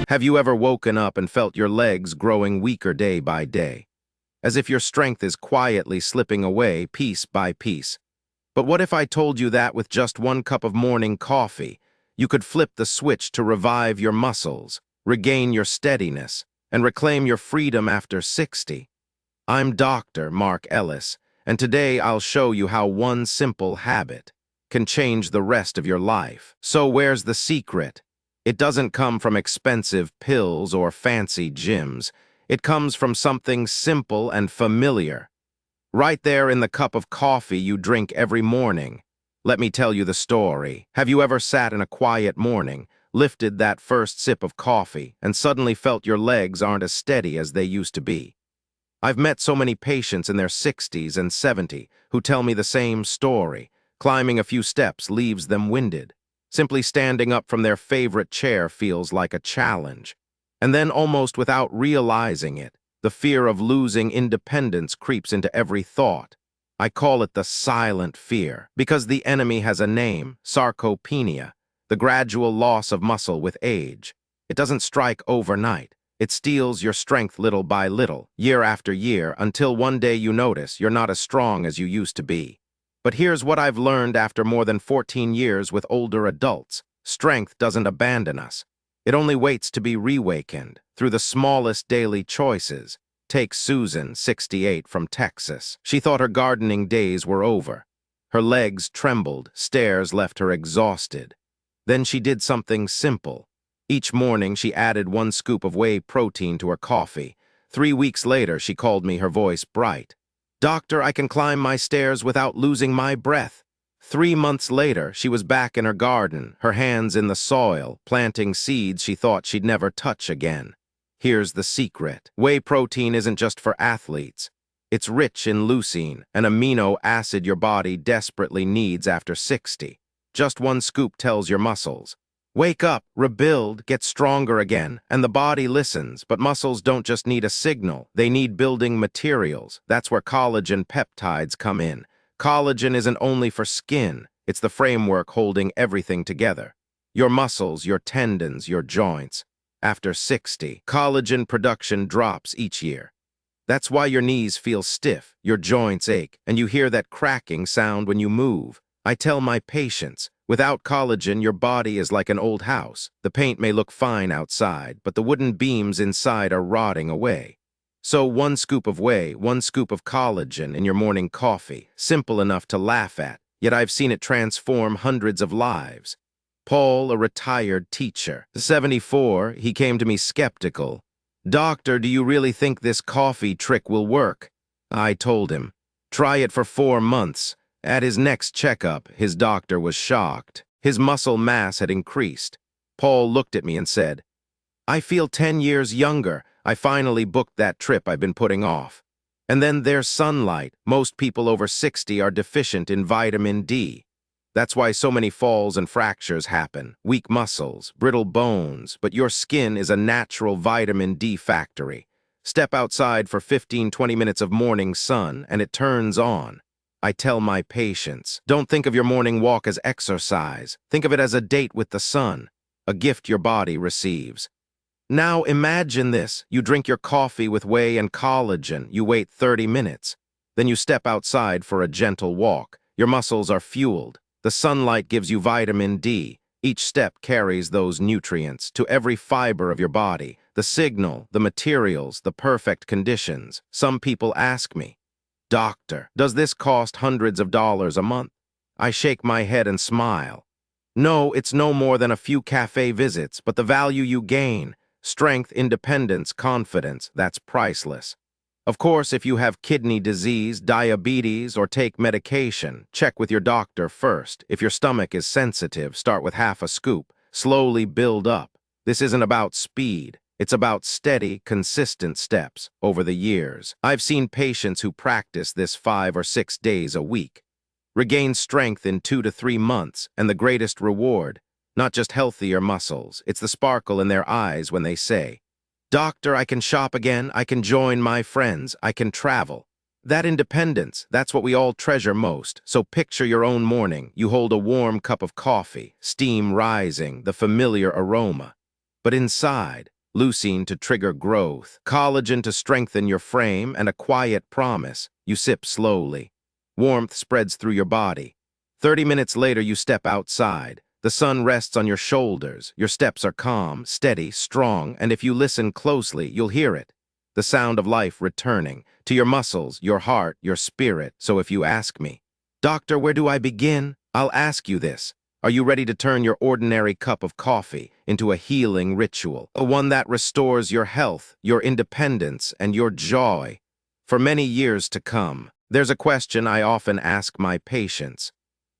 Have you ever woken up and felt your legs growing weaker day by day, as if your strength is quietly slipping away piece by piece? But what if I told you that with just 1 cup of morning coffee, you could flip the switch to revive your muscles, regain your steadiness, and reclaim your freedom after 60? I'm Dr. Mark Ellis, and today I'll show you how one simple habit can change the rest of your life. So where's the secret? It doesn't come from expensive pills or fancy gyms. It comes from something simple and familiar, right there in the cup of coffee you drink every morning. Let me tell you the story. Have you ever sat in a quiet morning, lifted that first sip of coffee, and suddenly felt your legs aren't as steady as they used to be? I've met so many patients in their 60s and 70s who tell me the same story. Climbing a few steps leaves them winded. Simply standing up from their favorite chair feels like a challenge. And then, almost without realizing it, the fear of losing independence creeps into every thought. I call it the silent fear, because the enemy has a name: sarcopenia, the gradual loss of muscle with age. It doesn't strike overnight. It steals your strength little by little, year after year, until one day you notice you're not as strong as you used to be. But here's what I've learned after more than 14 years with older adults. Strength doesn't abandon us. It only waits to be reawakened through the smallest daily choices. Take Susan, 68, from Texas. She thought her gardening days were over. Her legs trembled, stairs left her exhausted. Then she did something simple. Each morning she added 1 scoop of whey protein to her coffee. 3 weeks later she called me, her voice bright. "Doctor, I can climb my stairs without losing my breath." 3 months later, she was back in her garden, her hands in the soil, planting seeds she thought she'd never touch again. Here's the secret. Whey protein isn't just for athletes. It's rich in leucine, an amino acid your body desperately needs after 60. Just 1 scoop tells your muscles, wake up, rebuild, get stronger again, and the body listens. But muscles don't just need a signal, they need building materials. That's where collagen peptides come in. Collagen isn't only for skin, it's the framework holding everything together. Your muscles, your tendons, your joints. After 60, collagen production drops each year. That's why your knees feel stiff, your joints ache, and you hear that cracking sound when you move. I tell my patients, without collagen, your body is like an old house. The paint may look fine outside, but the wooden beams inside are rotting away. So 1 scoop of whey, 1 scoop of collagen in your morning coffee, simple enough to laugh at, yet I've seen it transform hundreds of lives. Paul, a retired teacher, 74, he came to me skeptical. "Doctor, do you really think this coffee trick will work?" I told him, "Try it for 4 months. At his next checkup, his doctor was shocked. His muscle mass had increased. Paul looked at me and said, "I feel 10 years younger. I finally booked that trip I've been putting off." And then there's sunlight. Most people over 60 are deficient in vitamin D. That's why so many falls and fractures happen. Weak muscles, brittle bones, but your skin is a natural vitamin D factory. Step outside for 15-20 minutes of morning sun, and it turns on. I tell my patients, don't think of your morning walk as exercise. Think of it as a date with the sun, a gift your body receives. Now imagine this. You drink your coffee with whey and collagen. You wait 30 minutes. Then you step outside for a gentle walk. Your muscles are fueled. The sunlight gives you vitamin D. Each step carries those nutrients to every fiber of your body. The signal, the materials, the perfect conditions. Some people ask me, "Doctor, does this cost hundreds of dollars a month?" I shake my head and smile. No, it's no more than a few cafe visits, but the value you gain, strength, independence, confidence, that's priceless. Of course, if you have kidney disease, diabetes, or take medication, check with your doctor first. If your stomach is sensitive, start with half a scoop. Slowly build up. This isn't about speed. It's about steady, consistent steps over the years. I've seen patients who practice this 5 or 6 days a week, regain strength in 2 to 3 months, and the greatest reward, not just healthier muscles, it's the sparkle in their eyes when they say, "Doctor, I can shop again, I can join my friends, I can travel." That independence, that's what we all treasure most. So picture your own morning. You hold a warm cup of coffee, steam rising, the familiar aroma. But inside, leucine to trigger growth, collagen to strengthen your frame, and a quiet promise. You sip slowly. Warmth spreads through your body. 30 minutes later, you step outside. The sun rests on your shoulders. Your steps are calm, steady, strong, and if you listen closely, you'll hear it. The sound of life returning to your muscles, your heart, your spirit. So if you ask me, "Doctor, where do I begin?" I'll ask you this. Are you ready to turn your ordinary cup of coffee into a healing ritual, a one that restores your health, your independence, and your joy for many years to come? There's a question I often ask my patients.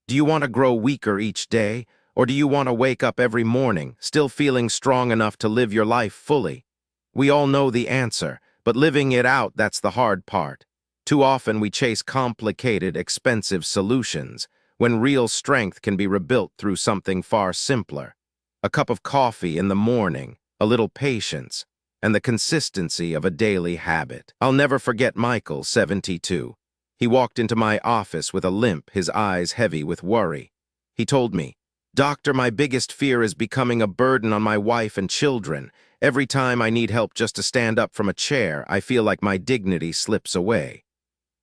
Do you want to grow weaker each day, or do you want to wake up every morning still feeling strong enough to live your life fully? We all know the answer, but living it out, that's the hard part. Too often we chase complicated, expensive solutions, when real strength can be rebuilt through something far simpler. A cup of coffee in the morning, a little patience, and the consistency of a daily habit. I'll never forget Michael, 72. He walked into my office with a limp, his eyes heavy with worry. He told me, "Doctor, my biggest fear is becoming a burden on my wife and children. Every time I need help just to stand up from a chair, I feel like my dignity slips away."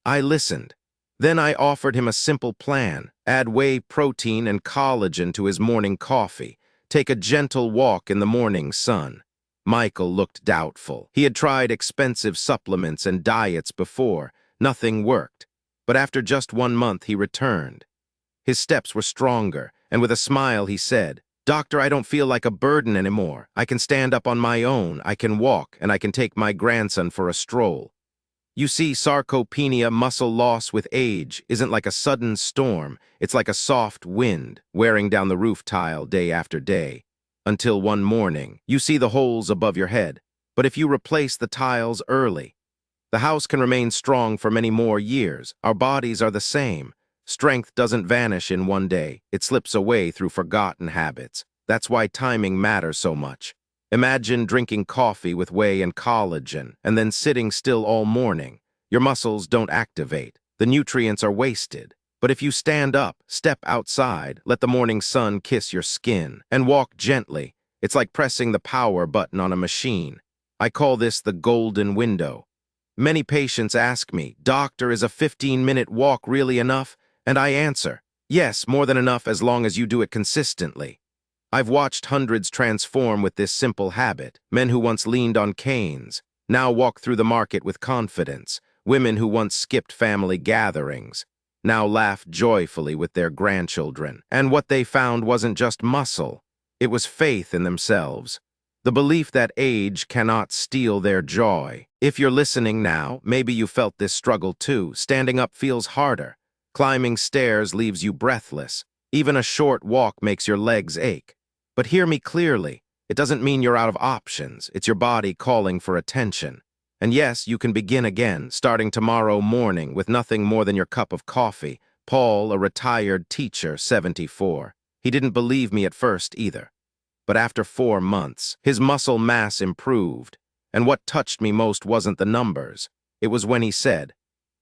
I listened. Then I offered him a simple plan: add whey protein and collagen to his morning coffee, take a gentle walk in the morning sun. Michael looked doubtful. He had tried expensive supplements and diets before. Nothing worked. But after just 1 month, he returned. His steps were stronger, and with a smile he said, "Doctor, I don't feel like a burden anymore. I can stand up on my own, I can walk, and I can take my grandson for a stroll." You see, sarcopenia, muscle loss with age, isn't like a sudden storm. It's like a soft wind wearing down the roof tile day after day. Until one morning, you see the holes above your head. But if you replace the tiles early, the house can remain strong for many more years. Our bodies are the same. Strength doesn't vanish in one day. It slips away through forgotten habits. That's why timing matters so much. Imagine drinking coffee with whey and collagen, and then sitting still all morning. Your muscles don't activate. The nutrients are wasted. But if you stand up, step outside, let the morning sun kiss your skin, and walk gently, it's like pressing the power button on a machine. I call this the golden window. Many patients ask me, "Doctor, is a 15-minute walk really enough?" And I answer, yes, more than enough as long as you do it consistently. I've watched hundreds transform with this simple habit. Men who once leaned on canes now walk through the market with confidence. Women who once skipped family gatherings now laugh joyfully with their grandchildren. And what they found wasn't just muscle. It was faith in themselves. The belief that age cannot steal their joy. If you're listening now, maybe you felt this struggle too. Standing up feels harder. Climbing stairs leaves you breathless. Even a short walk makes your legs ache. But hear me clearly, it doesn't mean you're out of options. It's your body calling for attention. And yes, you can begin again, starting tomorrow morning with nothing more than your cup of coffee. Paul, a retired teacher, 74. He didn't believe me at first either. But after 4 months, his muscle mass improved. And what touched me most wasn't the numbers. It was when he said,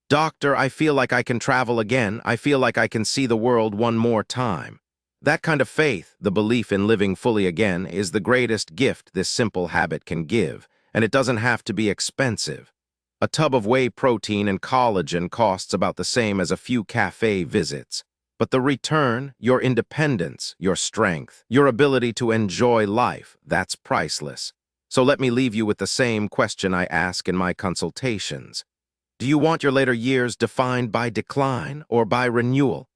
"Doctor, I feel like I can travel again. I feel like I can see the world one more time." That kind of faith, the belief in living fully again, is the greatest gift this simple habit can give, and it doesn't have to be expensive. A tub of whey protein and collagen costs about the same as a few cafe visits. But the return, your independence, your strength, your ability to enjoy life, that's priceless. So let me leave you with the same question I ask in my consultations. Do you want your later years defined by decline or by renewal?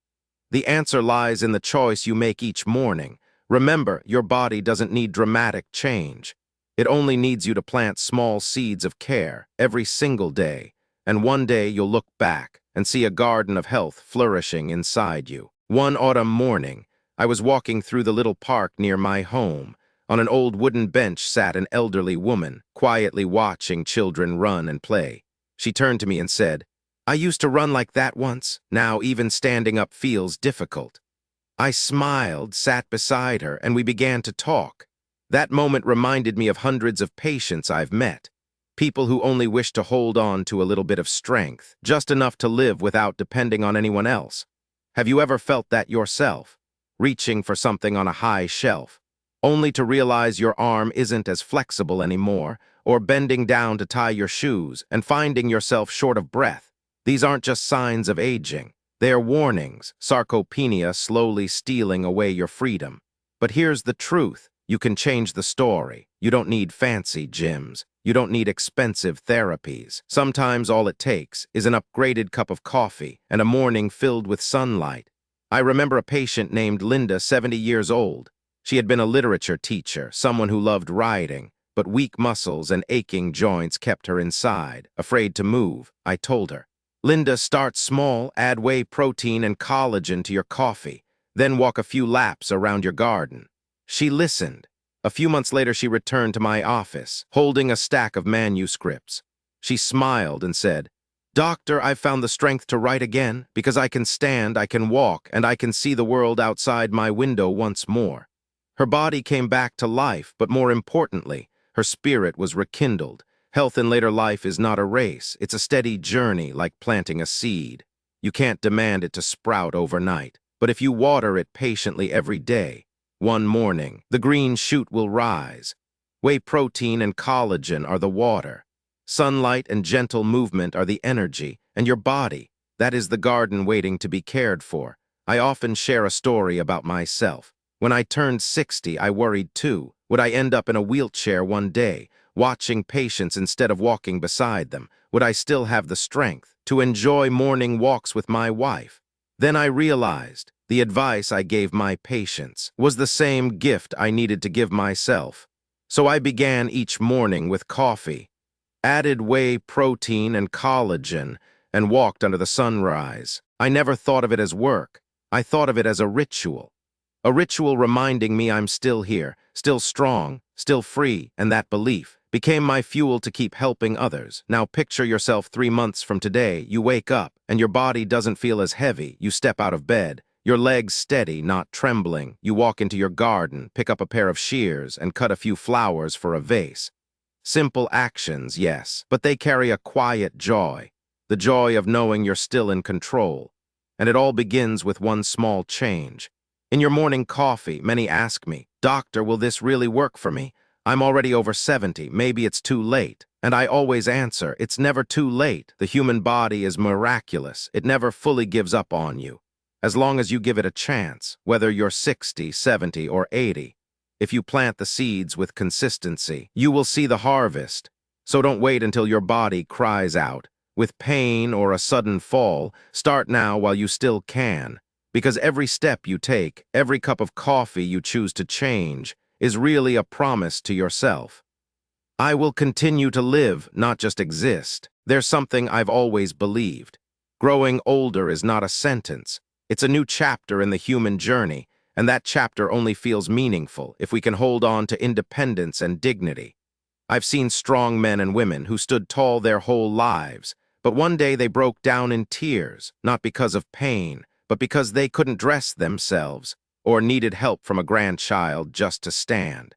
The answer lies in the choice you make each morning. Remember, your body doesn't need dramatic change. It only needs you to plant small seeds of care every single day, and one day you'll look back and see a garden of health flourishing inside you. One autumn morning, I was walking through the little park near my home. On an old wooden bench sat an elderly woman, quietly watching children run and play. She turned to me and said, "I used to run like that once. Now even standing up feels difficult." I smiled, sat beside her, and we began to talk. That moment reminded me of hundreds of patients I've met. People who only wish to hold on to a little bit of strength, just enough to live without depending on anyone else. Have you ever felt that yourself? Reaching for something on a high shelf, only to realize your arm isn't as flexible anymore, or bending down to tie your shoes and finding yourself short of breath. These aren't just signs of aging. They are warnings, sarcopenia slowly stealing away your freedom. But here's the truth. You can change the story. You don't need fancy gyms. You don't need expensive therapies. Sometimes all it takes is an upgraded cup of coffee and a morning filled with sunlight. I remember a patient named Linda, 70 years old. She had been a literature teacher, someone who loved writing, but weak muscles and aching joints kept her inside, afraid to move. I told her, Linda, start small, add whey protein and collagen to your coffee, then walk a few laps around your garden. She listened. A few months later, she returned to my office, holding a stack of manuscripts. She smiled and said, Doctor, I've found the strength to write again because I can stand, I can walk, and I can see the world outside my window once more. Her body came back to life, but more importantly, her spirit was rekindled. Health in later life is not a race. It's a steady journey like planting a seed. You can't demand it to sprout overnight, but if you water it patiently every day, one morning, the green shoot will rise. Whey protein and collagen are the water. Sunlight and gentle movement are the energy, and your body, that is the garden waiting to be cared for. I often share a story about myself. When I turned 60, I worried too. Would I end up in a wheelchair one day, watching patients instead of walking beside them? Would I still have the strength to enjoy morning walks with my wife? Then I realized the advice I gave my patients was the same gift I needed to give myself. So I began each morning with coffee, added whey protein and collagen, and walked under the sunrise. I never thought of it as work. I thought of it as a ritual. A ritual reminding me I'm still here, still strong, still free, and that belief became my fuel to keep helping others. Now picture yourself 3 months from today. You wake up, and your body doesn't feel as heavy. You step out of bed, your legs steady, not trembling. You walk into your garden, pick up a pair of shears, and cut a few flowers for a vase. Simple actions, yes, but they carry a quiet joy, the joy of knowing you're still in control. And it all begins with one small change. In your morning coffee, many ask me, Doctor, will this really work for me? I'm already over 70, maybe it's too late. And I always answer, it's never too late. The human body is miraculous. It never fully gives up on you. As long as you give it a chance, whether you're 60, 70, or 80, if you plant the seeds with consistency, you will see the harvest. So don't wait until your body cries out. With pain or a sudden fall, start now while you still can. Because every step you take, every cup of coffee you choose to change, is really a promise to yourself. I will continue to live, not just exist. There's something I've always believed. Growing older is not a sentence. It's a new chapter in the human journey, and that chapter only feels meaningful if we can hold on to independence and dignity. I've seen strong men and women who stood tall their whole lives, but one day they broke down in tears, not because of pain, but because they couldn't dress themselves or needed help from a grandchild just to stand.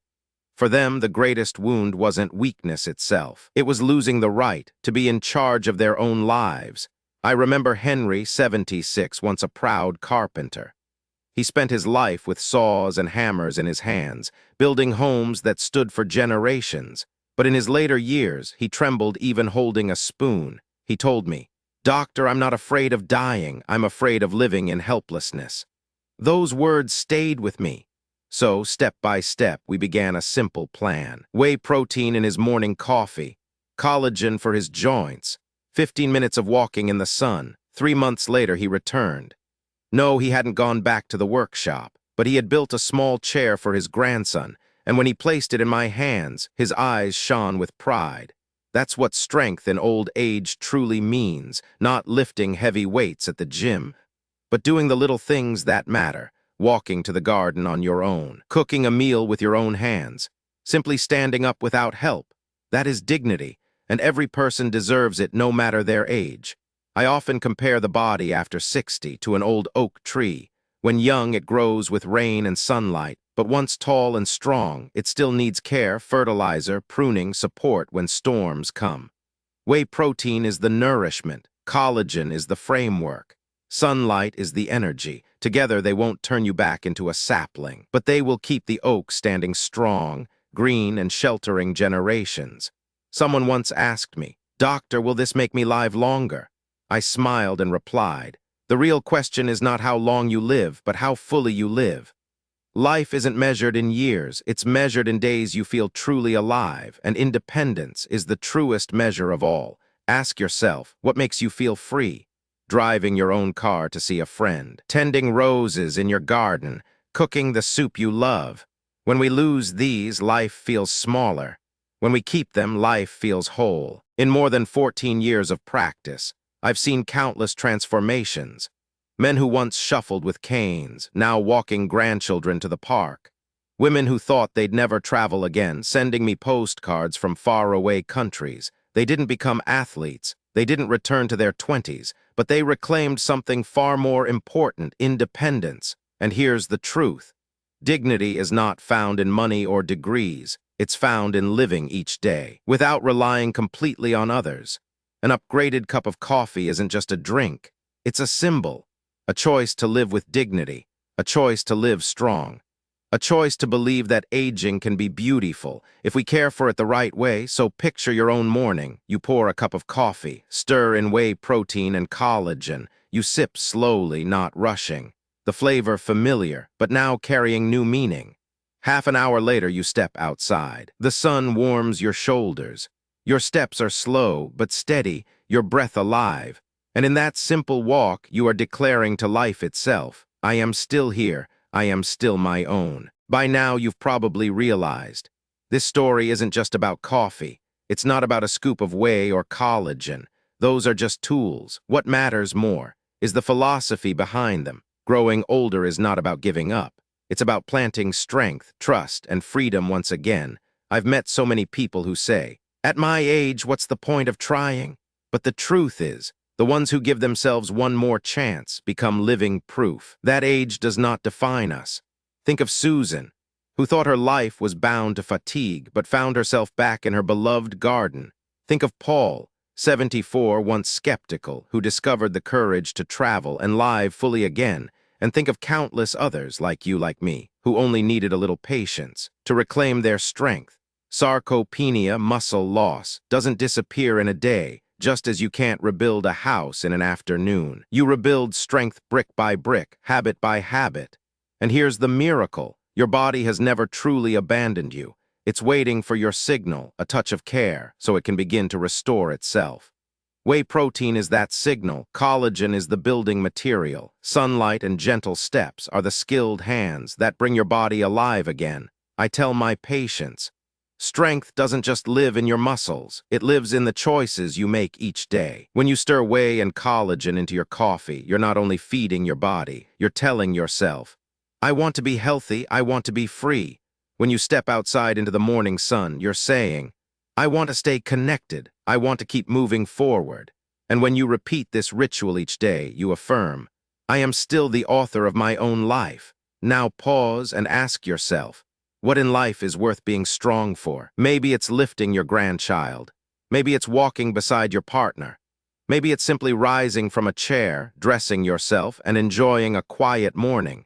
For them, the greatest wound wasn't weakness itself. It was losing the right to be in charge of their own lives. I remember Henry, 76, once a proud carpenter. He spent his life with saws and hammers in his hands, building homes that stood for generations. But in his later years, he trembled even holding a spoon. He told me, Doctor, I'm not afraid of dying. I'm afraid of living in helplessness. Those words stayed with me. So, step by step, we began a simple plan. Whey protein in his morning coffee, collagen for his joints, 15 minutes of walking in the sun. 3 months later, he returned. No, he hadn't gone back to the workshop, but he had built a small chair for his grandson, and when he placed it in my hands, his eyes shone with pride. That's what strength in old age truly means, not lifting heavy weights at the gym, but doing the little things that matter, walking to the garden on your own, cooking a meal with your own hands, simply standing up without help. That is dignity, and every person deserves it no matter their age. I often compare the body after 60 to an old oak tree. When young, it grows with rain and sunlight, but once tall and strong, it still needs care, fertilizer, pruning, support when storms come. Whey protein is the nourishment, collagen is the framework, sunlight is the energy, Together, they won't turn you back into a sapling, but they will keep the oak standing strong, green, and sheltering generations. Someone once asked me, "Doctor, will this make me live longer?" I smiled and replied, "The real question is not how long you live, but how fully you live." Life isn't measured in years, it's measured in days you feel truly alive, and independence is the truest measure of all. Ask yourself, what makes you feel free? Driving your own car to see a friend, tending roses in your garden, cooking the soup you love. When we lose these, life feels smaller. When we keep them, life feels whole. In more than 14 years of practice, I've seen countless transformations. Men who once shuffled with canes, now walking grandchildren to the park. Women who thought they'd never travel again, sending me postcards from faraway countries. They didn't become athletes. They didn't return to their 20s, but they reclaimed something far more important, independence. And here's the truth. Dignity is not found in money or degrees. It's found in living each day, without relying completely on others. An upgraded cup of coffee isn't just a drink. It's a symbol. A choice to live with dignity, a choice to live strong, a choice to believe that aging can be beautiful if we care for it the right way. So picture your own morning. You pour a cup of coffee, stir in whey protein and collagen. You sip slowly, not rushing. The flavor familiar, but now carrying new meaning. Half an hour later, you step outside. The sun warms your shoulders. Your steps are slow but steady, your breath alive. And in that simple walk, you are declaring to life itself, I am still here, I am still my own. By now, you've probably realized, this story isn't just about coffee. It's not about a scoop of whey or collagen. Those are just tools. What matters more is the philosophy behind them. Growing older is not about giving up. It's about planting strength, trust, and freedom once again. I've met so many people who say, at my age, what's the point of trying? But the truth is, the ones who give themselves one more chance become living proof. That age does not define us. Think of Susan, who thought her life was bound to fatigue, but found herself back in her beloved garden. Think of Paul, 74, once skeptical, who discovered the courage to travel and live fully again. And think of countless others, like you, like me, who only needed a little patience to reclaim their strength. Sarcopenia, muscle loss, doesn't disappear in a day. Just as you can't rebuild a house in an afternoon, you rebuild strength brick by brick, habit by habit. And here's the miracle. Your body has never truly abandoned you. It's waiting for your signal, a touch of care, so it can begin to restore itself. Whey protein is that signal. Collagen is the building material. Sunlight and gentle steps are the skilled hands that bring your body alive again. I tell my patients, strength doesn't just live in your muscles. It lives in the choices you make each day. When you stir whey and collagen into your coffee, you're not only feeding your body, you're telling yourself, I want to be healthy, I want to be free. When you step outside into the morning sun, you're saying, I want to stay connected, I want to keep moving forward. And when you repeat this ritual each day, you affirm, I am still the author of my own life. Now pause and ask yourself, what in life is worth being strong for? Maybe it's lifting your grandchild. Maybe it's walking beside your partner. Maybe it's simply rising from a chair, dressing yourself, and enjoying a quiet morning.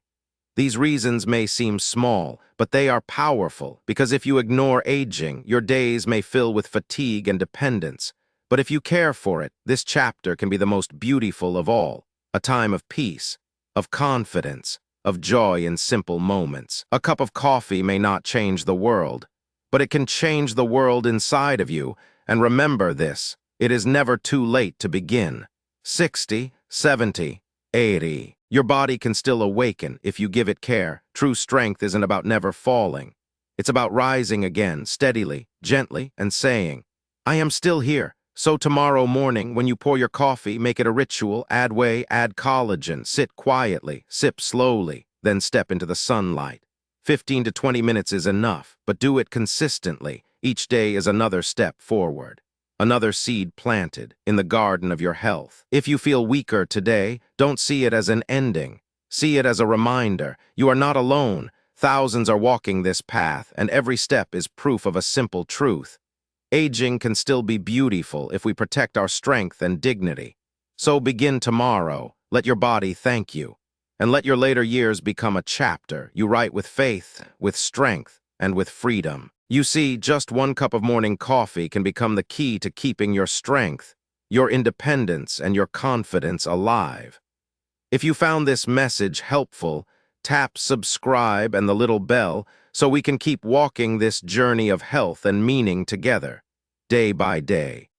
These reasons may seem small, but they are powerful, because if you ignore aging, your days may fill with fatigue and dependence. But if you care for it, this chapter can be the most beautiful of all, a time of peace, of confidence, of joy in simple moments. A cup of coffee may not change the world, but it can change the world inside of you. And remember this, it is never too late to begin. 60, 70, 80. Your body can still awaken if you give it care. True strength isn't about never falling. It's about rising again, steadily, gently, and saying, I am still here. So tomorrow morning, when you pour your coffee, make it a ritual, add whey, add collagen, sit quietly, sip slowly, then step into the sunlight. 15 to 20 minutes is enough, but do it consistently. Each day is another step forward, another seed planted in the garden of your health. If you feel weaker today, don't see it as an ending. See it as a reminder. You are not alone. Thousands are walking this path, and every step is proof of a simple truth. Aging can still be beautiful if we protect our strength and dignity. So begin tomorrow. Let your body thank you. and let your later years become a chapter you write with faith, with strength, and with freedom. You see, just one cup of morning coffee can become the key to keeping your strength, your independence, and your confidence alive. If you found this message helpful, tap subscribe and the little bell so we can keep walking this journey of health and meaning together, day by day.